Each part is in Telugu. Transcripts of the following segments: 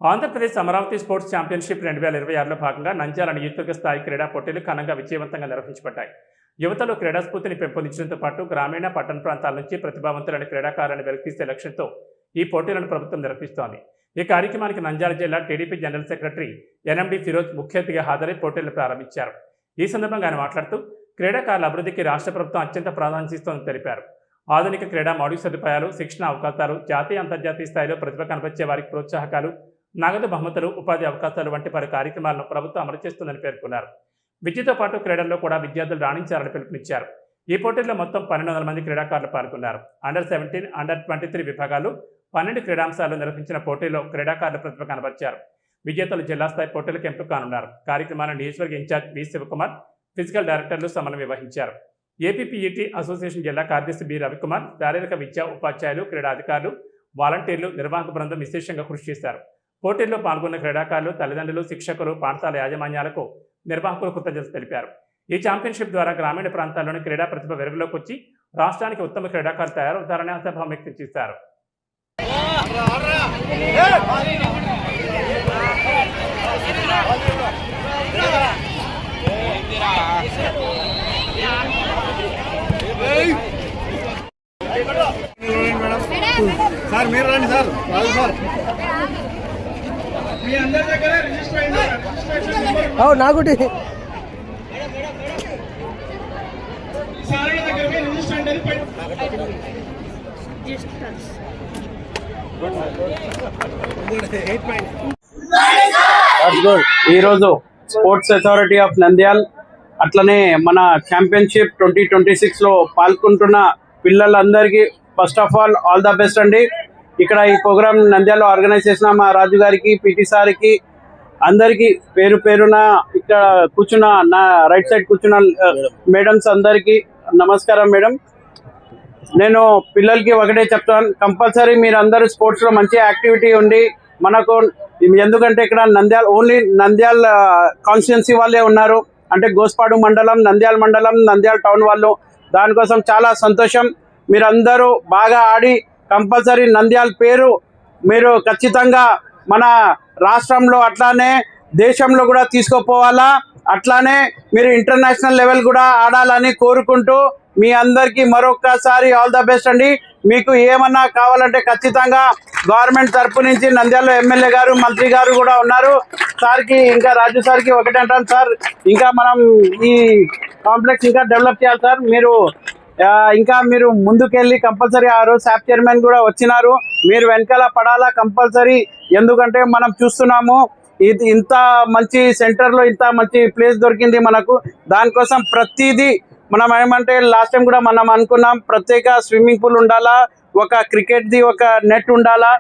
ఆంధ్రప్రదేశ్ అమరావతి స్పోర్ట్స్ ఛాంపియన్షిప్ 2026లో భాగంగా నంద్యాల నియోజకవర్గ స్థాయి క్రీడా పోటీలు ఘనంగా విజయవంతంగా నిర్వహించబడ్డాయి. యువతలో క్రీడా స్ఫూర్తిని పెంపొందించడంతో పాటు గ్రామీణ పట్టణ ప్రాంతాల నుంచి ప్రతిభావంతులైన క్రీడాకారులను వెలికితీసే లక్ష్యంతో ఈ పోటీలను ప్రభుత్వం నిర్వహిస్తోంది. ఈ కార్యక్రమానికి నంద్యాల జిల్లా TDP general secretary NMD Firoz ముఖ్య అతిథిగా హాజరై పోటీలను ప్రారంభించారు. ఈ సందర్భంగా ఆయన మాట్లాడుతూ క్రీడాకారుల అభివృద్ధికి రాష్ట్ర ప్రభుత్వం అత్యంత ప్రాధాన్యత ఇస్తోందని తెలిపారు. ఆధునిక క్రీడా మౌలిక సదుపాయాలు, శిక్షణ అవకాశాలు, జాతీయ అంతర్జాతీయ స్థాయిలో ప్రతిభ కనబర్చే వారికి ప్రోత్సాహకాలు, నగదు బహుమతులు, ఉపాధి అవకాశాలు వంటి పలు కార్యక్రమాలను ప్రభుత్వం అమలు చేస్తుందని పేర్కొన్నారు. విద్యతో పాటు క్రీడల్లో కూడా విద్యార్థులు రాణించాలని పిలుపునిచ్చారు. ఈ పోటీల్లో మొత్తం 1200 మంది క్రీడాకారులు పాల్గొన్నారు. అండర్-17, అండర్-23 విభాగాలు 12 క్రీడాంశాలు నిర్వహించిన పోటీల్లో క్రీడాకారుల ప్రతిభ కనబర్చారు. విజేతలు జిల్లా స్థాయి పోటీలకు ఎంపిక కానున్నారు. కార్యక్రమాన్ని నియోజకవర్గ ఇన్ఛార్జ్ వి శివకుమార్, ఫిజికల్ డైరెక్టర్లు సమన్వయం వహించారు. ఏపీపీఈటీ అసోసియేషన్ జిల్లా కార్యదర్శి బి రవికుమార్, శారీరక విద్యా ఉపాధ్యాయులు, క్రీడా అధికారులు, వాలంటీర్లు, నిర్వాహక బృందం విశేషంగా కృషి చేశారు. పోటీల్లో పాల్గొన్న క్రీడాకారులు, తల్లిదండ్రులు, శిక్షకులు, పాఠశాల యాజమాన్యాలకు, నిర్వాహకులు కృతజ్ఞతలు తెలిపారు. ఈ ఛాంపియన్షిప్ ద్వారా గ్రామీణ ప్రాంతాల్లోని క్రీడా ప్రతిభ వెలుగులోకి వచ్చి రాష్ట్రానికి ఉత్తమ క్రీడాకారులు తయారవుతారని ఆశాభావం వ్యక్తం చేశారు. సార్ మీరు రండి సార్. మీ అందరి దగ్గర రిజిస్టర్ అయింది. నాకుటి సార్ దగ్గర రిజిస్టర్ అయింది. ఈరోజు స్పోర్ట్స్ అథారిటీ ఆఫ్ నంద్యాల్ అట్లనే మన ఛాంపియన్షిప్ 2026లో పాల్గొంటున్న పిల్లలందరికీ first of all the best అండి. ఇక్కడ ఈ ప్రోగ్రామ్ నంద్యాలలో ఆర్గనైజ్ చేసిన మా రాజు గారికి, పిటి సార్కి, అందరికీ పేరు పేరున ఇక్కడ కూర్చున్న నా రైట్ సైడ్ కూర్చున్న మేడమ్స్ అందరికీ నమస్కారం. మేడం, నేను పిల్లలకి ఒకటే చెప్తాను, కంపల్సరీ మీరు అందరూ స్పోర్ట్స్లో మంచి యాక్టివిటీ ఉండి మనకు, ఎందుకంటే ఇక్కడ నంద్యాల ఓన్లీ నంద్యాల కాన్స్టిట్యున్సీ వాళ్ళే ఉన్నారు, అంటే గోస్పాడు మండలం, నంద్యాల మండలం, నంద్యాల టౌన్ వాళ్ళు. దానికోసం చాలా సంతోషం. మీరందరూ బాగా ఆడి కంపల్సరీ నంద్యాల పేరు మీరు ఖచ్చితంగా మన రాష్ట్రంలో అట్లానే దేశంలో కూడా తీసుకుపోవాలా. అట్లానే మీరు ఇంటర్నేషనల్ లెవెల్ కూడా ఆడాలని కోరుకుంటూ మీ అందరికీ మరొకసారి ఆల్ ద బెస్ట్ అండి. మీకు ఏమన్నా కావాలంటే ఖచ్చితంగా గవర్నమెంట్ తరపు నుంచి నంద్యాలలో ఎమ్మెల్యే గారు, మంత్రి గారు కూడా ఉన్నారు. సార్కి ఇంకా రాజు సార్కి ఒకటే అంటాను, సార్ ఇంకా మనం ఈ కాంప్లెక్స్ ఇంకా డెవలప్ చేయాలి సార్. ఇంకా మీరు ముందుకెళ్ళి కంపల్సరీ ఆ రోజు శాప్ చైర్మన్ కూడా వచ్చినారు, మీరు వెనకాల పడాలా కంపల్సరీ. ఎందుకంటే మనం చూస్తున్నాము ఇది ఇంత మంచి సెంటర్లో ఇంత మంచి ప్లేస్ దొరికింది మనకు. దానికోసం ప్రతిదీ మనం ఏమంటే లాస్ట్ టైం కూడా మనం అనుకున్నాం, ప్రత్యేక స్విమ్మింగ్ పూల్ ఉండాలా, ఒక క్రికెట్ది ఒక నెట్ ఉండాలా,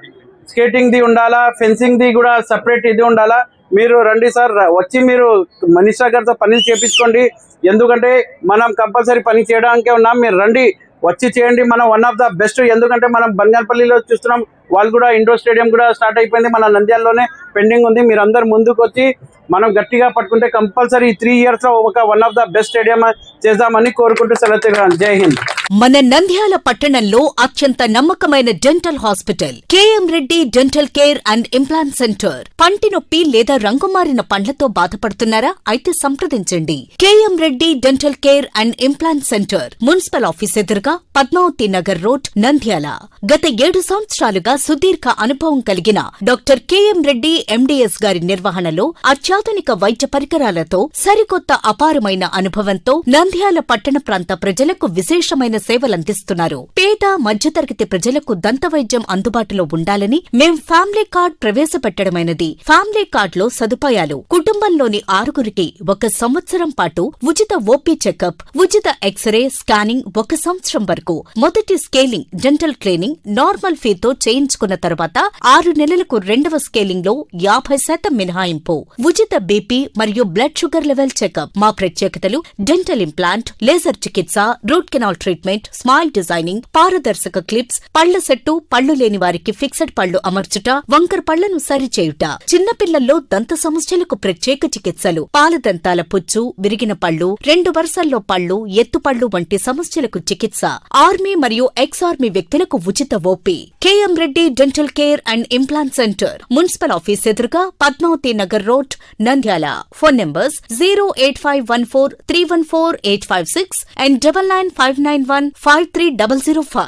స్కేటింగ్ది ఉండాలా, ఫెన్సింగ్ది కూడా సపరేట్ ఇది ఉండాలా. మీరు రండి సార్, వచ్చి మీరు మినిస్టర్ గారితో పని చేయించుకోండి. ఎందుకంటే మనం కంపల్సరీ పని చేయడానికే ఉన్నాం. మీరు రండి, వచ్చి చేయండి. మనం వన్ ఆఫ్ ద బెస్ట్. ఎందుకంటే మనం బంగారపల్లిలో చూస్తున్నాం, వాళ్ళు కూడా ఇండోర్ స్టేడియం కూడా స్టార్ట్ అయిపోయింది, మన నంద్యాలలోనే పెండింగ్ ఉంది. మీరు అందరు ముందుకు వచ్చి మనం గట్టిగా పట్టుకుంటే కంపల్సరీ 3 yearsలో ఒక one of the best stadium చేద్దామని కోరుకుంటూ సెలవు. జై హింద్. మన నంద్యాల పట్టణంలో అత్యంత నమ్మకమైన dental hospital KM Reddy dental care and implant centre. పంటి నొప్పి లేదా రంగుమారిన పండ్లతో బాధపడుతున్నారా? అయితే సంప్రదించండి. KM Reddy dental care and implant centre, municipal office ఎదురుగా, పద్మావతి నగర్ రోడ్, నంద్యాల. గత 7 సంవత్సరాలుగా సుదీర్ఘ అనుభవం కలిగిన డాక్టర్ కేఎం రెడ్డి ఎండిఎస్ గారి నిర్వహణలో అత్యాధునిక వైద్య పరికరాలతో, సరికొత్త అపారమైన అనుభవంతో నంద్యాల పట్టణ ప్రాంత ప్రజలకు విశేషమైన సేవలందిస్తున్నారు. పేద మధ్యతరగతి ప్రజలకు దంతవైద్యం అందుబాటులో ఉండాలని మేం ఫ్యామిలీ కార్డ్ ప్రవేశపెట్టడమైనది. ఫ్యామిలీ కార్డ్ లో సదుపాయాలు: కుటుంబంలోని 6గురికి 1 సంవత్సరం పాటు ఉచిత ఓపీ చెకప్, ఉచిత ఎక్స్రే స్కానింగ్ 1 సంవత్సరం వరకు, మొదటి స్కేలింగ్ డెంటల్ క్లీనింగ్ నార్మల్ ఫీతో చేయించుకున్న తర్వాత 6 నెలలకు 2వ స్కేలింగ్ లో 50% మినహాయింపు, ఉచిత బీపీ మరియు బ్లడ్ షుగర్ లెవెల్ చెకప్. మా ప్రత్యేకతలు: డెంటల్ ఇంప్లాంట్, లేజర్ చికిత్స, root canal treatment, smile designing, పారదర్శక క్లిప్స్, పళ్ల సెట్టు, పళ్లు లేని వారికి ఫిక్స్డ్ పళ్లు అమర్చుట, వంకర పళ్లను సరిచేయుట, చిన్నపిల్లల్లో దంత సమస్యలకు ప్రత్యేక చికిత్సలు, పాలదంతాల పుచ్చు, విరిగిన పళ్లు, 2 వరుసల్లో పళ్లు, ఎత్తుపళ్లు వంటి సమస్యలకు చికిత్స, ఆర్మీ మరియు ఎక్స్ ఆర్మీ వ్యక్తులకు ఉచిత OP. KM Reddy dental care and implant centre, municipal office office ఎదురుగా Padmavathi Nagar road, Nandyal. Phone numbers 08514314856 and 9959153005.